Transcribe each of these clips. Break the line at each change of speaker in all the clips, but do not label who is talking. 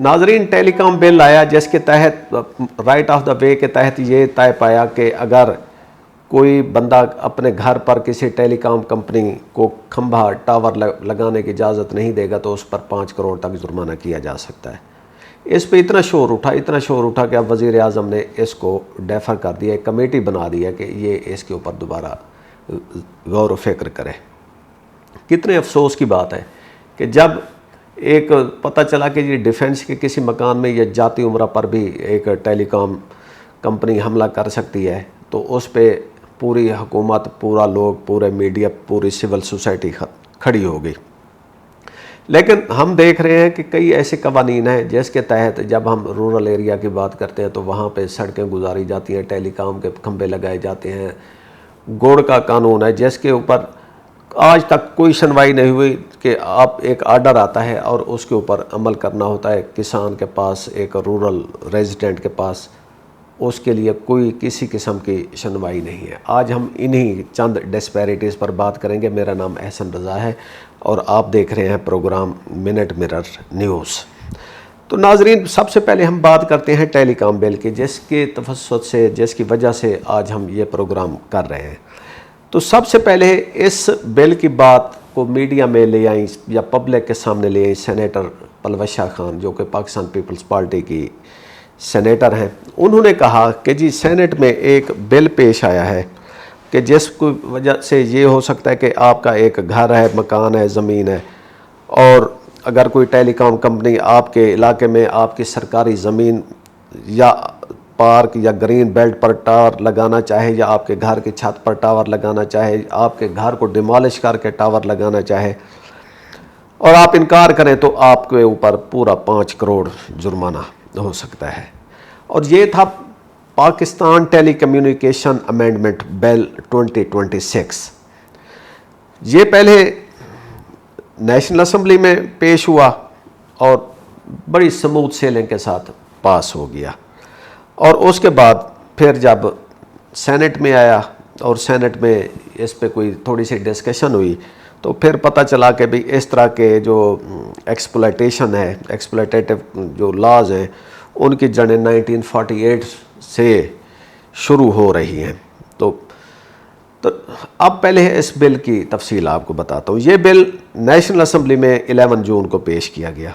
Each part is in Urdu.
ناظرین، ٹیلی کام بل آیا جس کے تحت رائٹ آف دا وے کے تحت یہ طے پایا کہ اگر کوئی بندہ اپنے گھر پر کسی ٹیلی کام کمپنی کو کھمبا ٹاور لگانے کی اجازت نہیں دے گا تو اس پر 5 کروڑ تک جرمانہ کیا جا سکتا ہے۔ اس پہ اتنا شور اٹھا کہ اب وزیر اعظم نے اس کو ڈیفر کر دیا، ایک کمیٹی بنا دیا کہ یہ اس کے اوپر دوبارہ غور و فکر کرے۔ کتنے افسوس کی بات ہے کہ جب ایک پتہ چلا کہ یہ ڈیفنس کے کسی مکان میں یا جاتی عمرہ پر بھی ایک ٹیلی کام کمپنی حملہ کر سکتی ہے تو اس پہ پوری حکومت، پورا لوگ، پورے میڈیا، پوری سول سوسائٹی کھڑی ہو گئی۔ لیکن ہم دیکھ رہے ہیں کہ کئی ایسے قوانین ہیں جس کے تحت جب ہم رورل ایریا کی بات کرتے ہیں تو وہاں پہ سڑکیں گزاری جاتی ہیں، ٹیلی کام کے کھمبے لگائے جاتے ہیں۔ گوڑ کا قانون ہے جس کے اوپر آج تک کوئی سنوائی نہیں ہوئی کہ آپ ایک آرڈر آتا ہے اور اس کے اوپر عمل کرنا ہوتا ہے کسان کے پاس، ایک رورل ریزیڈنٹ کے پاس، اس کے لیے کوئی کسی قسم کی سنوائی نہیں ہے۔ آج ہم انہی چند ڈسپیرٹیز پر بات کریں گے۔ میرا نام احسن رضا ہے اور آپ دیکھ رہے ہیں پروگرام منٹ مرر نیوز۔ تو ناظرین، سب سے پہلے ہم بات کرتے ہیں ٹیلی کام بل کی، جس کے تفصد سے، جس کی وجہ سے آج ہم یہ پروگرام کر رہے ہیں۔ تو سب سے پہلے اس بل کی بات کو میڈیا میں لے آئیں یا پبلک کے سامنے لے آئیں سینیٹر پلوش شاہ خان، جو کہ پاکستان پیپلز پارٹی کی سینیٹر ہیں۔ انہوں نے کہا کہ جی سینٹ میں ایک بل پیش آیا ہے کہ جس کو وجہ سے یہ ہو سکتا ہے کہ آپ کا ایک گھر ہے، مکان ہے، زمین ہے، اور اگر کوئی ٹیلی کام کمپنی آپ کے علاقے میں آپ کی سرکاری زمین یا پارک یا گرین بیلٹ پر ٹاور لگانا چاہے، یا آپ کے گھر کی چھت پر ٹاور لگانا چاہے، آپ کے گھر کو ڈیمالش کر کے ٹاور لگانا چاہے اور آپ انکار کریں تو آپ کے اوپر پورا 5 کروڑ جرمانہ ہو سکتا ہے۔ اور یہ تھا پاکستان ٹیلی کمیونیکیشن امینڈمنٹ بل 2026۔ یہ پہلے نیشنل اسمبلی میں پیش ہوا اور بڑی سموتھ سیلنگ کے ساتھ پاس ہو گیا، اور اس کے بعد پھر جب سینٹ میں آیا اور سینٹ میں اس پہ کوئی تھوڑی سی ڈسکشن ہوئی تو پھر پتہ چلا کہ بھی اس طرح کے جو ایکسپلائٹیشن ہے، ایکسپلائٹیٹو جو لاز ہیں، ان کی جڑیں 1948 سے شروع ہو رہی ہیں۔ تو اب پہلے اس بل کی تفصیل آپ کو بتاتا ہوں۔ یہ بل نیشنل اسمبلی میں 11 جون کو پیش کیا گیا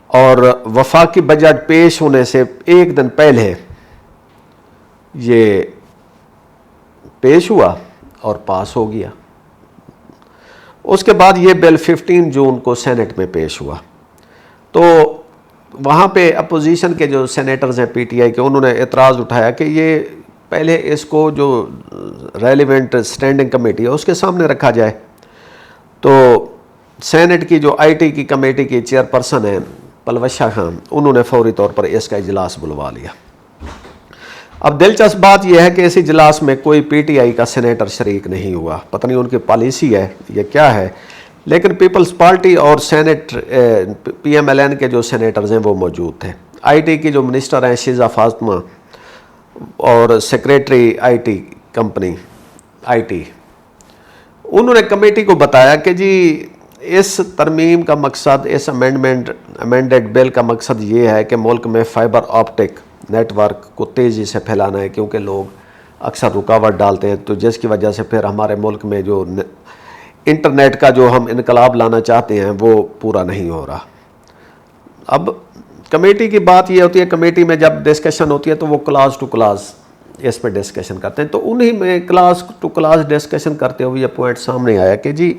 اور وفاقی بجٹ پیش ہونے سے ایک دن پہلے یہ پیش ہوا اور پاس ہو گیا۔ اس کے بعد یہ بل 15 جون کو سینٹ میں پیش ہوا۔ تو وہاں پہ اپوزیشن کے جو سینیٹرز ہیں پی ٹی آئی کے، انہوں نے اعتراض اٹھایا کہ یہ پہلے اس کو جو ریلیونٹ اسٹینڈنگ کمیٹی ہے اس کے سامنے رکھا جائے۔ تو سینٹ کی جو آئی ٹی کی کمیٹی کی چیئرپرسن ہیں پلوش شاہ خان، انہوں نے فوری طور پر اس کا اجلاس بلوا لیا۔ اب دلچسپ بات یہ ہے کہ اس اجلاس میں کوئی پی ٹی آئی کا سینیٹر شریک نہیں ہوا، پتہ نہیں ان کی پالیسی ہے یہ کیا ہے، لیکن پیپلز پارٹی اور Senate P M L N کے جو سینیٹرز ہیں وہ موجود تھے۔ آئی ٹی کی جو منسٹر ہیں شیزہ فاطمہ اور secretary I T company I T, انہوں نے کمیٹی کو بتایا کہ جی اس ترمیم کا مقصد، اس امینڈڈ بل کا مقصد یہ ہے کہ ملک میں فائبر آپٹک نیٹ ورک کو تیزی سے پھیلانا ہے، کیونکہ لوگ اکثر رکاوٹ ڈالتے ہیں، تو جس کی وجہ سے پھر ہمارے ملک میں جو انٹرنیٹ کا جو ہم انقلاب لانا چاہتے ہیں وہ پورا نہیں ہو رہا۔ اب کمیٹی کی بات یہ ہوتی ہے، کمیٹی میں جب ڈسکشن ہوتی ہے تو وہ کلاس ٹو کلاس اس پہ ڈسکشن کرتے ہیں، تو انہی میں کلاس ٹو کلاس ڈسکشن کرتے ہوئے یہ پوائنٹ سامنے آیا کہ جی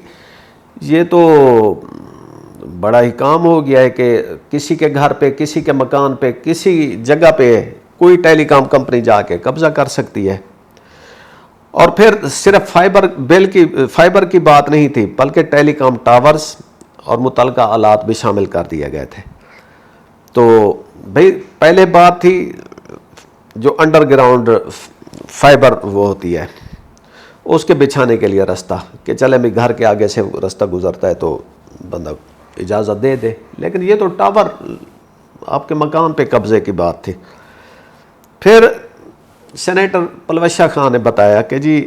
یہ تو بڑا ہی کام ہو گیا ہے کہ کسی کے گھر پہ، کسی کے مکان پہ، کسی جگہ پہ کوئی ٹیلی کام کمپنی جا کے قبضہ کر سکتی ہے۔ اور پھر صرف فائبر کی بات نہیں تھی، بلکہ ٹیلی کام ٹاورز اور متعلقہ آلات بھی شامل کر دیے گئے تھے۔ تو بھئی پہلے بات تھی جو انڈر گراؤنڈ فائبر وہ ہوتی ہے، اس کے بچھانے کے لیے رستہ، کہ چلے بھی گھر کے آگے سے رستہ گزرتا ہے تو بندہ اجازت دے دے، لیکن یہ تو ٹاور آپ کے مکان پہ قبضے کی بات تھی۔ پھر سینیٹر پلوش شاہ خان نے بتایا کہ جی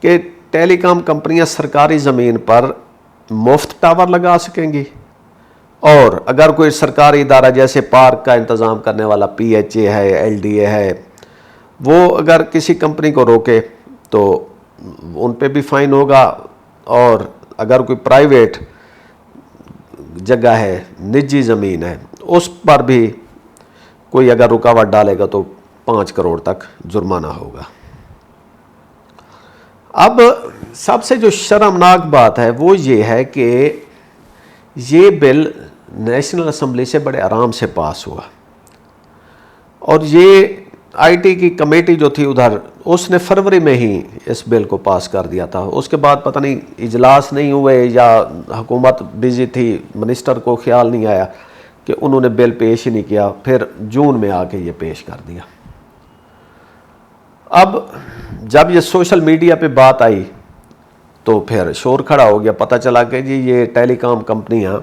کہ ٹیلی کام کمپنیاں سرکاری زمین پر مفت ٹاور لگا سکیں گی اور اگر کوئی سرکاری ادارہ جیسے پارک کا انتظام کرنے والا PHA ہے, LDA ہے, وہ اگر کسی کمپنی کو روکے تو ان پہ بھی فائن ہوگا, اور اگر کوئی پرائیویٹ جگہ ہے, نجی زمین ہے, اس پر بھی کوئی اگر رکاوٹ ڈالے گا تو 5 کروڑ تک جرمانہ ہوگا. اب سب سے جو شرمناک بات ہے وہ یہ ہے کہ یہ بل نیشنل اسمبلی سے بڑے آرام سے پاس ہوا, اور یہ IT کی کمیٹی جو تھی ادھر, اس نے فروری میں ہی اس بل کو پاس کر دیا تھا. اس کے بعد پتہ نہیں اجلاس نہیں ہوئے یا حکومت بزی تھی, منسٹر کو خیال نہیں آیا کہ انہوں نے بل پیش ہی نہیں کیا, پھر جون میں آ کے یہ پیش کر دیا. اب جب یہ سوشل میڈیا پہ بات آئی تو پھر شور کھڑا ہو گیا, پتہ چلا کہ جی یہ ٹیلی کام کمپنیاں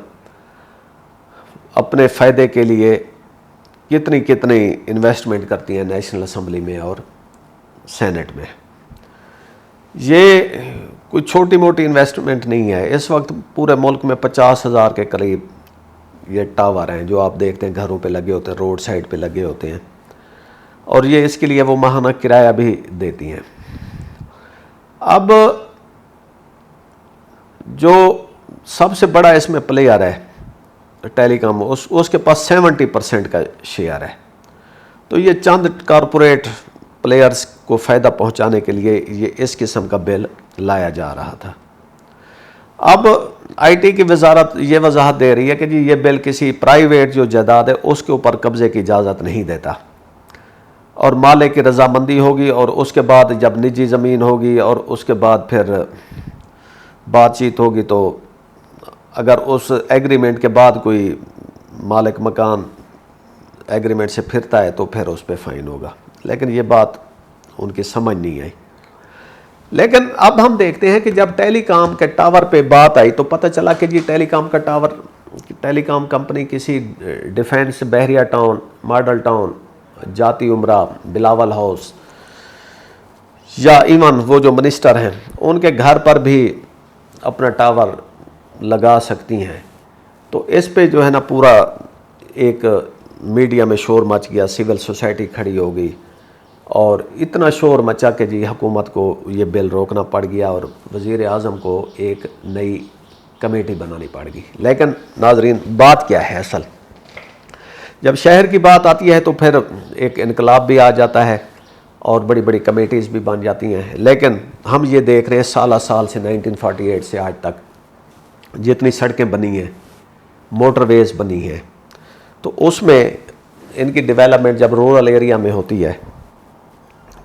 اپنے فائدے کے لیے کتنی انویسٹمنٹ کرتی ہیں نیشنل اسمبلی میں اور سینٹ میں. یہ کوئی چھوٹی موٹی انویسٹمنٹ نہیں ہے. اس وقت پورے ملک میں 50,000 کے قریب یہ ٹاور ہیں جو آپ دیکھتے ہیں گھروں پہ لگے ہوتے ہیں, روڈ سائڈ پہ لگے ہوتے ہیں, اور یہ اس کے لیے وہ ماہانہ کرایہ بھی دیتی ہیں. اب جو سب سے بڑا اس میں پلیئر ہے ٹیلی کام, اس کے پاس 70% کا شیئر ہے. تو یہ چند کارپوریٹ پلیئرز کو فائدہ پہنچانے کے لیے یہ اس قسم کا بل لایا جا رہا تھا. اب IT کی وزارت یہ وضاحت دے رہی ہے کہ جی یہ بل کسی پرائیویٹ جو جائیداد ہے اس کے اوپر قبضے کی اجازت نہیں دیتا, اور مالک کی رضامندی ہوگی, اور اس کے بعد جب نجی زمین ہوگی اور اس کے بعد پھر بات چیت ہوگی تو اگر اس ایگریمنٹ کے بعد کوئی مالک مکان ایگریمنٹ سے پھرتا ہے تو پھر اس پہ فائن ہوگا. لیکن یہ بات ان کی سمجھ نہیں آئی. لیکن اب ہم دیکھتے ہیں کہ جب ٹیلی کام کے ٹاور پہ بات آئی تو پتہ چلا کہ جی ٹیلی کام کا ٹاور, ٹیلی کام کمپنی کسی ڈیفینس بحریہ ٹاؤن, ماڈل ٹاؤن, جاتی عمرہ, بلاول ہاؤس, یا ایون وہ جو منسٹر ہیں ان کے گھر پر بھی اپنا ٹاور لگا سکتی ہیں. تو اس پہ جو ہے نا پورا ایک میڈیا میں شور مچ گیا, سول سوسائٹی کھڑی ہو گئی, اور اتنا شور مچا کہ جی حکومت کو یہ بل روکنا پڑ گیا, اور وزیر اعظم کو ایک نئی کمیٹی بنانی پڑ گئی. لیکن ناظرین بات کیا ہے اصل, جب شہر کی بات آتی ہے تو پھر ایک انقلاب بھی آ جاتا ہے اور بڑی بڑی کمیٹیز بھی بن جاتی ہیں. لیکن ہم یہ دیکھ رہے ہیں سالہ سال سے 1948 سے آج تک جتنی سڑکیں بنی ہیں, موٹر ویز بنی ہیں, تو اس میں ان کی ڈیولپمنٹ جب رورل ایریا میں ہوتی ہے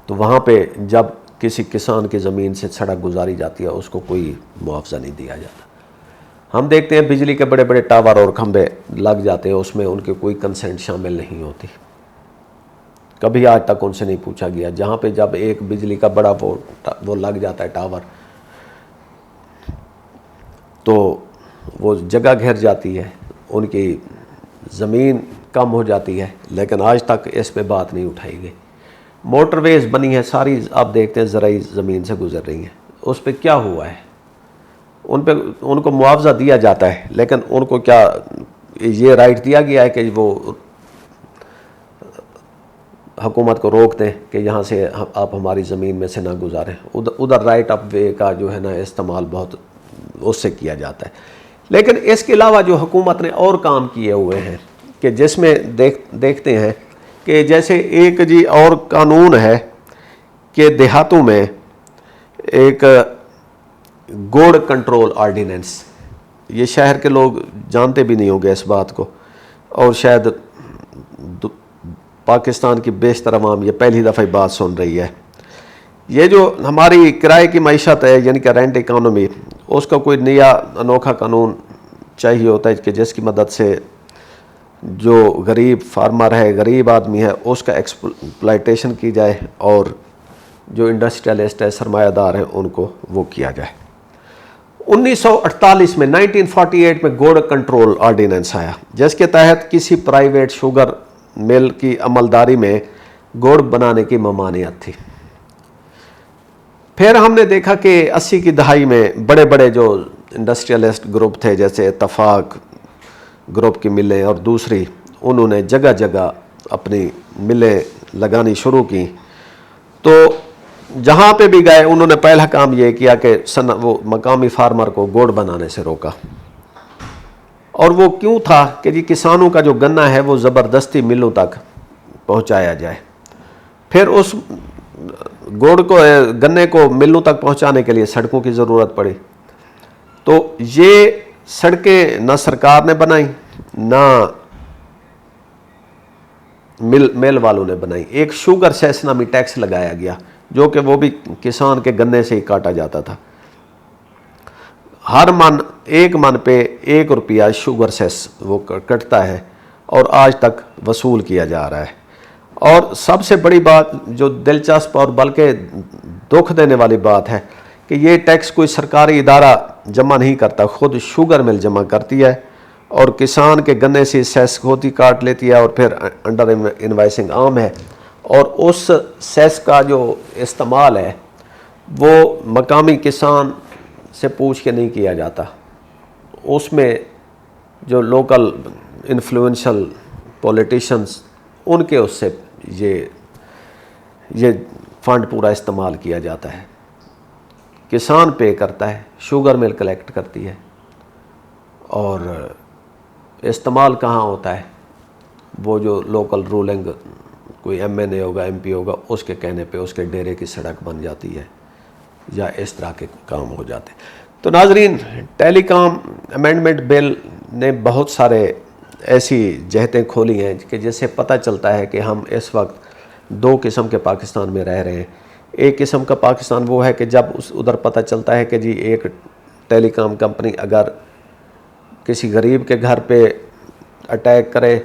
تو وہاں پہ جب کسی کسان کی زمین سے سڑک گزاری جاتی ہے اس کو کوئی معاوضہ نہیں دیا جاتا. ہم دیکھتے ہیں بجلی کے بڑے بڑے ٹاور اور کھمبے لگ جاتے ہیں, اس میں ان کے کوئی کنسنٹ شامل نہیں ہوتی. کبھی آج تک ان سے نہیں پوچھا گیا. جہاں پہ جب ایک بجلی کا بڑا وہ لگ جاتا ہے ٹاور تو وہ جگہ گھر جاتی ہے, ان کی زمین کم ہو جاتی ہے, لیکن آج تک اس پہ بات نہیں اٹھائی گئی. موٹر ویز بنی ہے ساری, آپ دیکھتے ہیں زرعی زمین سے گزر رہی ہیں, اس پہ کیا ہوا ہے؟ ان کو معاوضہ دیا جاتا ہے, لیکن ان کو کیا یہ رائٹ دیا گیا ہے کہ وہ حکومت کو روک دیں کہ یہاں سے آپ ہماری زمین میں سے نہ گزاریں؟ ادھر رائٹ آف وے کا جو ہے نا استعمال بہت اس سے کیا جاتا ہے. لیکن اس کے علاوہ جو حکومت نے اور کام کیے ہوئے ہیں کہ جس میں دیکھتے ہیں کہ جیسے ایک جی اور قانون ہے کہ دیہاتوں میں ایک گوڑ کنٹرول آرڈیننس, یہ شہر کے لوگ جانتے بھی نہیں ہوں گے اس بات کو, اور شاید پاکستان کی بیشتر عوام یہ پہلی دفعہ بات سن رہی ہے. یہ جو ہماری کرائے کی معیشت ہے یعنی کہ رینٹ اکانومی, اس کا کوئی نیا انوکھا قانون چاہیے ہوتا ہے کہ جس کی مدد سے جو غریب فارمر ہے, غریب آدمی ہے, اس کا ایکسپلائٹیشن کی جائے, اور جو انڈسٹریلسٹ ہے, سرمایہ دار ہیں, ان کو وہ کیا جائے. 1948 میں 1948 میں گوڑ کنٹرول آرڈیننس آیا جس کے تحت کسی پرائیویٹ شوگر مل کی عملداری میں گوڑ بنانے کی ممانعت تھی. پھر ہم نے دیکھا کہ 80 کی دہائی میں بڑے بڑے جو انڈسٹریلسٹ گروپ تھے جیسے اتفاق, گروپ کی ملیں اور دوسری انہوں نے جگہ جگہ اپنی ملیں لگانی شروع کی. تو جہاں پہ بھی گئے انہوں نے پہلا کام یہ کیا کہ وہ مقامی فارمر کو گوڑ بنانے سے روکا. اور وہ کیوں تھا کہ جی کسانوں کا جو گنا ہے وہ زبردستی ملوں تک پہنچایا جائے. پھر اس گوڑ کو گنے کو ملوں تک پہنچانے کے لیے سڑکوں کی ضرورت پڑی. تو یہ سڑکیں نہ سرکار نے بنائیں نہ مل والوں نے بنائی. ایک شوگر سیس نامی ٹیکس لگایا گیا جو کہ وہ بھی کسان کے گنے سے ہی کاٹا جاتا تھا. ہر من 1 من پہ 1 روپیہ شوگر سیس وہ کٹتا ہے اور آج تک وصول کیا جا رہا ہے. اور سب سے بڑی بات جو دلچسپ اور بلکہ دکھ دینے والی بات ہے کہ یہ ٹیکس کوئی سرکاری ادارہ جمع نہیں کرتا، خود شوگر مل جمع کرتی ہے اور کسان کے گنے سے سیس ہوتی کاٹ لیتی ہے اور پھر انڈر انوائسنگ عام ہے. اور اس سیس کا جو استعمال ہے وہ مقامی کسان سے پوچھ کے نہیں کیا جاتا. اس میں جو لوکل انفلوئنشل پولیٹیشنز ان کے اس سے یہ فنڈ پورا استعمال کیا جاتا ہے. کسان پے کرتا ہے، شوگر مل کلیکٹ کرتی ہے اور استعمال کہاں ہوتا ہے؟ وہ جو لوکل رولنگ کوئی MNA ہوگا MP ہوگا اس کے کہنے پہ اس کے ڈیرے کی سڑک بن جاتی ہے یا اس طرح کے کام ہو جاتے ہیں. تو ناظرین، ٹیلی کام امینڈمنٹ بل نے بہت سارے ایسی جہتیں کھولی ہیں کہ جس سے پتہ چلتا ہے کہ ہم اس وقت 2 قسم کے پاکستان میں رہ رہے ہیں. ایک قسم کا پاکستان وہ ہے کہ جب ادھر پتہ چلتا ہے کہ جی ایک ٹیلی کام کمپنی اگر کسی غریب کے گھر پہ اٹیک کرے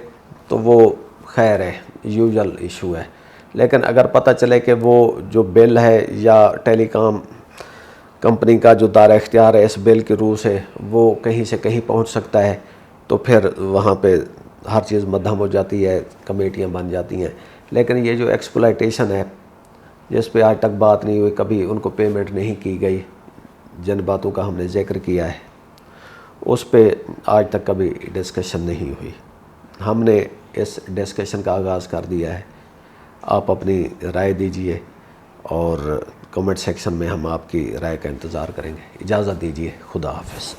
تو وہ خیر ہے، یوزل ایشو ہے. لیکن اگر پتہ چلے کہ وہ جو بل ہے یا ٹیلی کام کمپنی کا جو دائرہ اختیار ہے اس بل کی روح سے وہ کہیں سے کہیں پہنچ سکتا ہے تو پھر وہاں پہ ہر چیز مدھم ہو جاتی ہے، کمیٹیاں بن جاتی ہیں. لیکن یہ جو ایکسپلائٹیشن ہے جس پہ آج تک بات نہیں ہوئی، کبھی ان کو پیمنٹ نہیں کی گئی، جن باتوں کا ہم نے ذکر کیا ہے اس پہ آج تک کبھی ڈسکشن نہیں ہوئی. ہم نے اس ڈسکشن کا آغاز کر دیا ہے. آپ اپنی رائے دیجئے اور کمنٹ سیکشن میں ہم آپ کی رائے کا انتظار کریں گے. اجازت دیجئے، خدا حافظ.